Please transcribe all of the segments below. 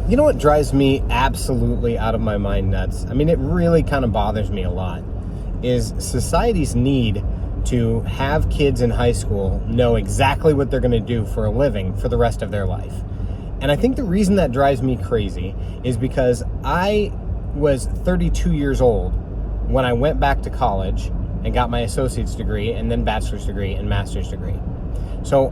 You know what drives me absolutely out of my mind nuts? I mean, it really kind of bothers me a lot, is society's need to have kids in high school know exactly what they're going to do for a living for the rest of their life. And I think the reason that drives me crazy is because I was 32 years old when I went back to college and got my associate's degree and then bachelor's degree and master's degree. So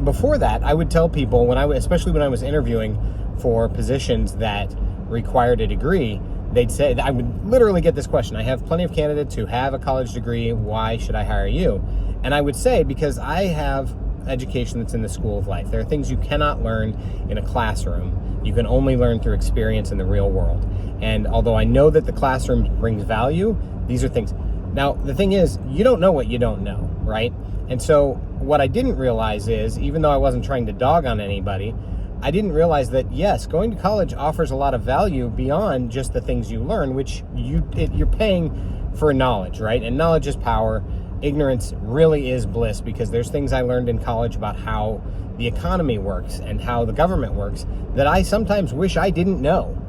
before that, I would tell people, especially when I was interviewing for positions that required a degree, they'd say, I would literally get this question: I have plenty of candidates who have a college degree, why should I hire you? And I would say, because I have education that's in the school of life. There are things you cannot learn in a classroom. You can only learn through experience in the real world. And although I know that the classroom brings value, these are things. Now, the thing is, you don't know what you don't know, right? And so what I didn't realize is, even though I wasn't trying to dog on anybody, I didn't realize that, yes, going to college offers a lot of value beyond just the things you learn, which you're paying for knowledge, right? And knowledge is power. Ignorance really is bliss, because there's things I learned in college about how the economy works and how the government works that I sometimes wish I didn't know.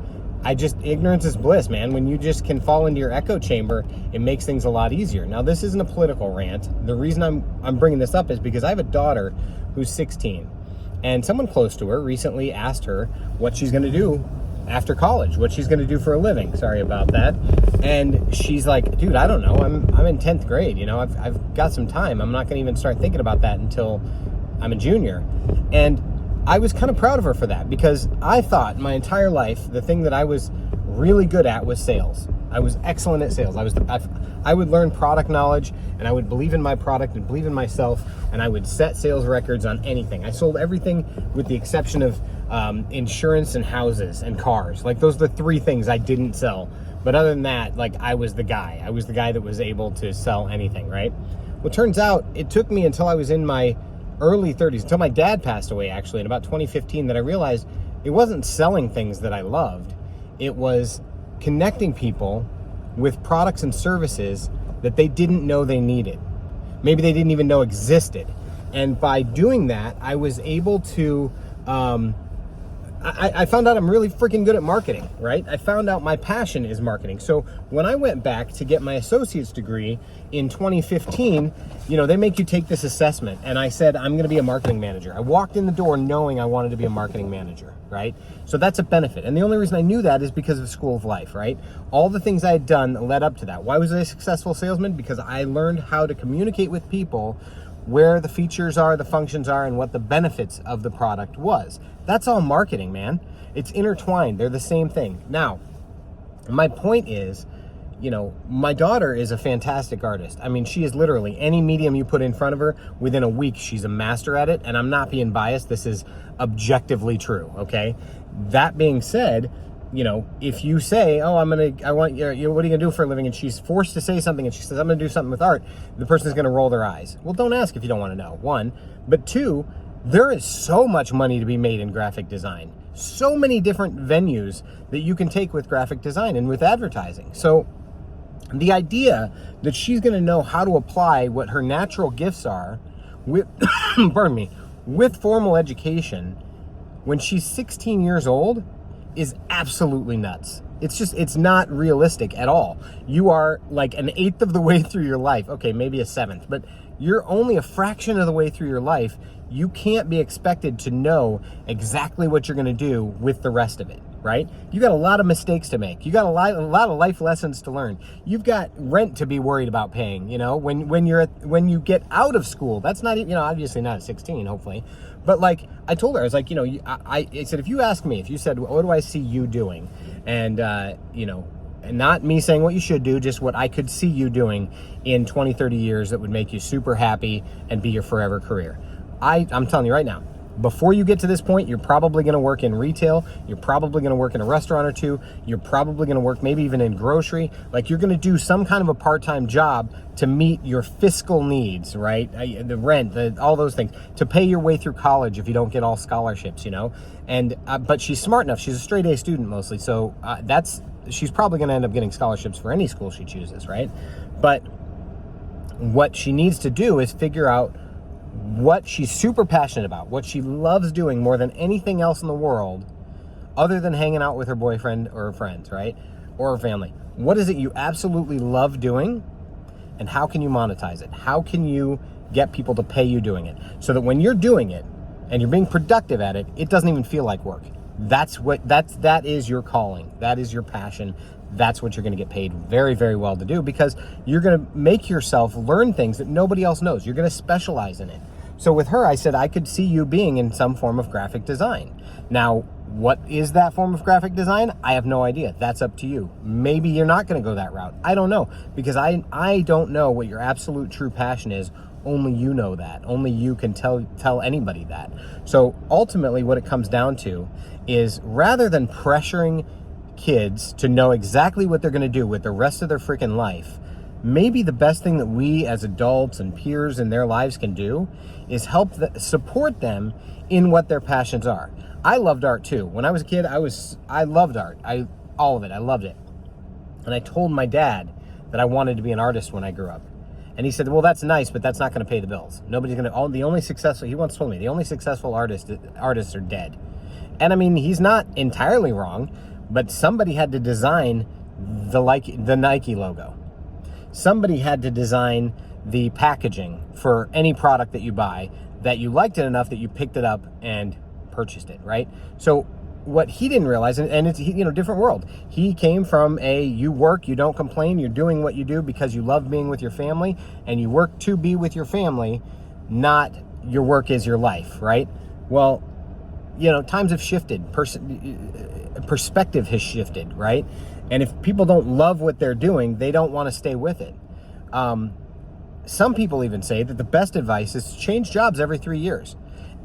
Ignorance is bliss, man. When you just can fall into your echo chamber, it makes things a lot easier. Now, this isn't a political rant. The reason I'm bringing this up is because I have a daughter who's 16. And someone close to her recently asked her what she's going to do after college, what she's going to do for a living. Sorry about that. And she's like, dude, I don't know. I'm in 10th grade. You know, I've got some time. I'm not going to even start thinking about that until I'm a junior. And I was kind of proud of her for that, because I thought my entire life the thing that I was really good at was sales. I was excellent at sales. I would learn product knowledge, and I would believe in my product and believe in myself, and I would set sales records on anything. I sold everything with the exception of insurance and houses and cars. Like, those are the three things I didn't sell. But other than that, like, I was the guy. I was the guy that was able to sell anything, right? Well, it turns out it took me until I was in my early 30s, until my dad passed away, actually, in about 2015, that I realized it wasn't selling things that I loved. It was connecting people with products and services that they didn't know they needed. Maybe they didn't even know existed. And by doing that, I was able to, I found out I'm really freaking good at marketing, right? I found out my passion is marketing. So when I went back to get my associate's degree in 2015, they make you take this assessment. And I said, I'm going to be a marketing manager. I walked in the door knowing I wanted to be a marketing manager, right? So that's a benefit. And the only reason I knew that is because of School of Life, right? All the things I had done led up to that. Why was I a successful salesman? Because I learned how to communicate with people where the features are, the functions are, and what the benefits of the product was. That's all marketing, man. It's intertwined. They're the same thing. Now, my point is, my daughter is a fantastic artist. I mean, she is literally any medium you put in front of her, within a week, she's a master at it. And I'm not being biased. This is objectively true, okay? That being said, if you say, oh, what are you going to do for a living? And she's forced to say something and she says, I'm going to do something with art. The person's going to roll their eyes. Well, don't ask if you don't want to know, one. But two, there is so much money to be made in graphic design. So many different venues that you can take with graphic design and with advertising. So the idea that she's going to know how to apply what her natural gifts are with, with formal education when she's 16 years old is absolutely nuts. It's not realistic at all. You are like an eighth of the way through your life. Okay, maybe a seventh, but you're only a fraction of the way through your life. You can't be expected to know exactly what you're going to do with the rest of it, right? You got a lot of mistakes to make. You got a lot of life lessons to learn. You've got rent to be worried about paying, when you get out of school. That's not, obviously not at 16, hopefully. But like I told her, I was like, I said, if you said, what do I see you doing? And, and not me saying what you should do, just what I could see you doing in 20, 30 years that would make you super happy and be your forever career. I'm telling you right now, before you get to this point, you're probably going to work in retail. You're probably going to work in a restaurant or two. You're probably going to work maybe even in grocery. Like, you're going to do some kind of a part-time job to meet your fiscal needs, right? The rent, all those things, to pay your way through college if you don't get all scholarships, And but she's smart enough. She's a straight A student mostly, so she's probably going to end up getting scholarships for any school she chooses, right? But what she needs to do is figure out what she's super passionate about, what she loves doing more than anything else in the world, other than hanging out with her boyfriend or her friends, right? Or her family. What is it you absolutely love doing? And how can you monetize it? How can you get people to pay you doing it? So that when you're doing it and you're being productive at it, it doesn't even feel like work. That is your calling. That is your passion. That's what you're going to get paid very, very well to do, because you're going to make yourself learn things that nobody else knows. You're going to specialize in it. So with her, I said, I could see you being in some form of graphic design. Now, what is that form of graphic design? I have no idea. That's up to you. Maybe you're not going to go that route. I don't know, because I don't know what your absolute true passion is. Only you know that. Only you can tell anybody that. So ultimately what it comes down to is, rather than pressuring kids to know exactly what they're going to do with the rest of their freaking life, maybe the best thing that we as adults and peers in their lives can do is support them in what their passions are. I loved art too. When I was a kid, I loved art. All of it. I loved it. And I told my dad that I wanted to be an artist when I grew up. And he said, well, that's nice, but that's not going to pay the bills. Nobody's going to, he once told me, the only successful artists are dead. And I mean, he's not entirely wrong, but somebody had to design the Nike logo. Somebody had to design the packaging for any product that you buy, that you liked it enough that you picked it up and purchased it, right? So what he didn't realize, and it's, different world. He came from you work, you don't complain, you're doing what you do because you love being with your family, and you work to be with your family, not your work is your life, right? Well, times have shifted, perspective has shifted, right? And if people don't love what they're doing, they don't want to stay with it. Some people even say that the best advice is to change jobs every 3 years.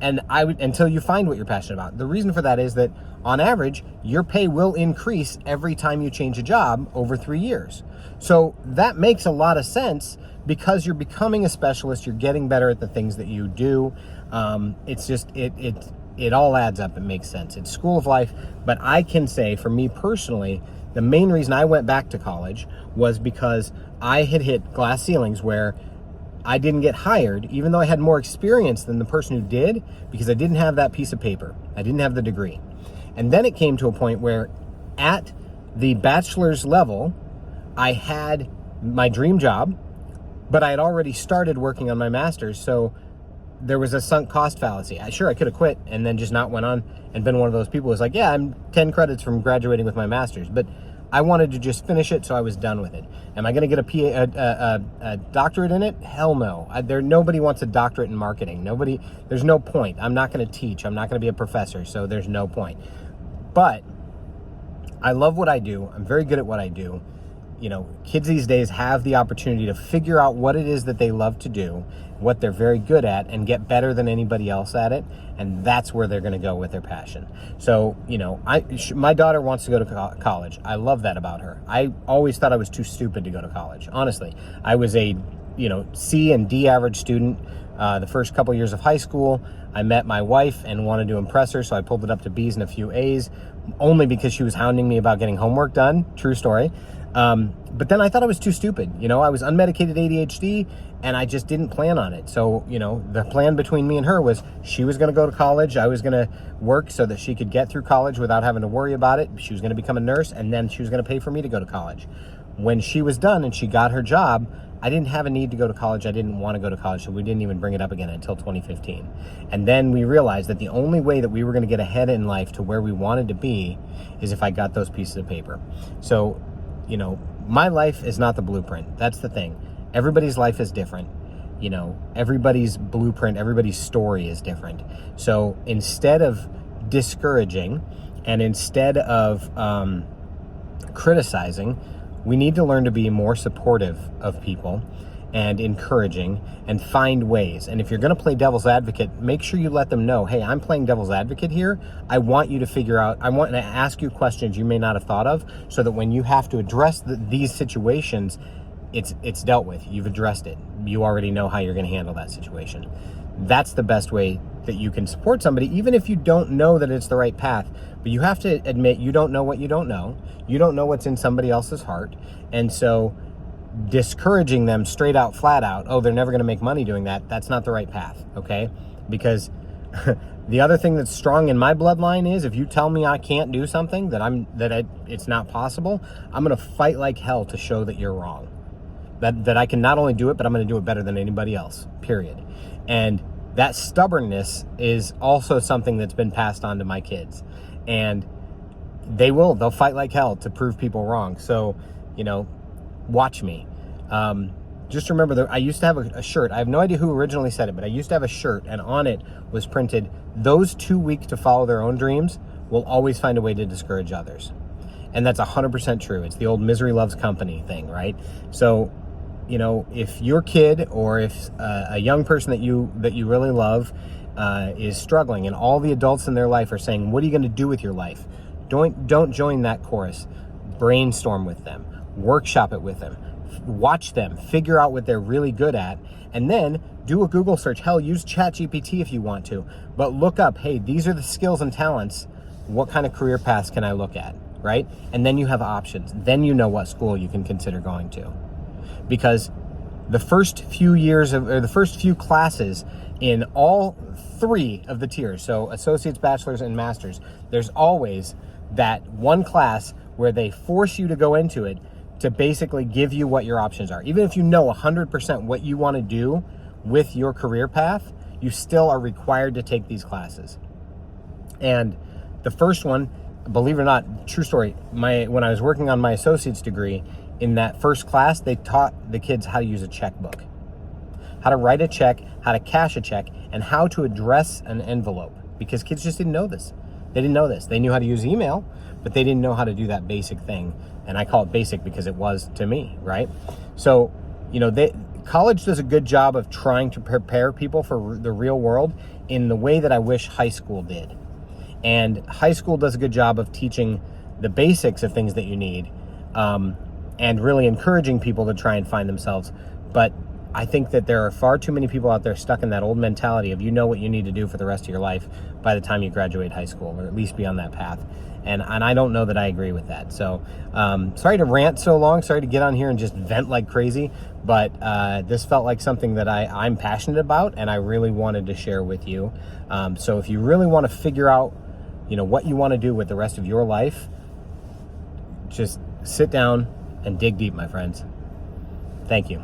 And until you find what you're passionate about. The reason for that is that on average, your pay will increase every time you change a job over 3 years. So that makes a lot of sense, because you're becoming a specialist. You're getting better at the things that you do. It's just, it all adds up. It makes sense. It's school of life. But I can say, for me personally, the main reason I went back to college was because I had hit glass ceilings where I didn't get hired, even though I had more experience than the person who did, because I didn't have that piece of paper. I didn't have the degree. And then it came to a point where at the bachelor's level, I had my dream job, but I had already started working on my master's. So there was a sunk cost fallacy. I could have quit and then just not went on and been one of those people who's like, yeah, I'm 10 credits from graduating with my master's, but I wanted to just finish it, so I was done with it. Am I going to get a doctorate in it? Hell no. Nobody wants a doctorate in marketing. There's no point. I'm not going to teach. I'm not going to be a professor, so there's no point. But I love what I do. I'm very good at what I do. Kids these days have the opportunity to figure out what it is that they love to do, what they're very good at, and get better than anybody else at it. And that's where they're going to go with their passion. So, my daughter wants to go to college. I love that about her. I always thought I was too stupid to go to college. Honestly, I was a, C and D average student. The first couple years of high school, I met my wife and wanted to impress her, so I pulled it up to B's and a few A's, only because she was hounding me about getting homework done. True story. But then I thought I was too stupid. I was unmedicated ADHD, and I just didn't plan on it. So, the plan between me and her was she was going to go to college. I was going to work so that she could get through college without having to worry about it. She was going to become a nurse, and then she was going to pay for me to go to college. When she was done and she got her job, I didn't have a need to go to college. I didn't want to go to college, so we didn't even bring it up again until 2015. And then we realized that the only way that we were going to get ahead in life to where we wanted to be is if I got those pieces of paper. So, my life is not the blueprint. That's the thing. Everybody's life is different. Everybody's blueprint, everybody's story is different. So instead of discouraging and instead of criticizing, we need to learn to be more supportive of people and encouraging and find ways. And if you're going to play devil's advocate, make sure you let them know, hey, I'm playing devil's advocate here. I want you to figure out, I want to ask you questions you may not have thought of, so that when you have to address these situations, it's dealt with. You've addressed it. You already know how you're going to handle that situation. That's the best way that you can support somebody, even if you don't know that it's the right path. But you have to admit you don't know what you don't know. You don't know what's in somebody else's heart. And so discouraging them straight out, flat out, oh, they're never going to make money doing that, that's not the right path, okay? Because The other thing that's strong in my bloodline is if you tell me I can't do something, it's not possible, I'm going to fight like hell to show that you're wrong. That I can not only do it, but I'm going to do it better than anybody else, period. And that stubbornness is also something that's been passed on to my kids. And they'll fight like hell to prove people wrong. So, watch me. Just remember that I used to have a shirt. I have no idea who originally said it, but I used to have a shirt, and on it was printed, "Those too weak to follow their own dreams will always find a way to discourage others." And that's 100% true. It's the old misery loves company thing, right? So, if your kid or if a young person that you really love is struggling, and all the adults in their life are saying, "What are you going to do with your life?" Don't join that chorus. Brainstorm with them. Workshop it with them. Watch them, figure out what they're really good at, and then do a Google search. Hell, use ChatGPT if you want to, but look up, hey, these are the skills and talents. What kind of career paths can I look at, right? And then you have options. Then you know what school you can consider going to. Because the first few classes in all 3 of the tiers, so associates, bachelor's, and master's, there's always that one class where they force you to go into it to basically give you what your options are. Even if you know 100% what you want to do with your career path, you still are required to take these classes. And the first one, believe it or not, true story, when I was working on my associate's degree, in that first class, they taught the kids how to use a checkbook, how to write a check, how to cash a check, and how to address an envelope, because kids just didn't know this. They didn't know this. They knew how to use email, but they didn't know how to do that basic thing. And I call it basic because it was to me, right? So, college does a good job of trying to prepare people for the real world in the way that I wish high school did. And high school does a good job of teaching the basics of things that you need, and really encouraging people to try and find themselves. But I think that there are far too many people out there stuck in that old mentality of what you need to do for the rest of your life by the time you graduate high school, or at least be on that path. And I don't know that I agree with that. So sorry to rant so long. Sorry to get on here and just vent like crazy. But this felt like something that I'm passionate about, and I really wanted to share with you. So if you really want to figure out, what you want to do with the rest of your life, just sit down and dig deep, my friends. Thank you.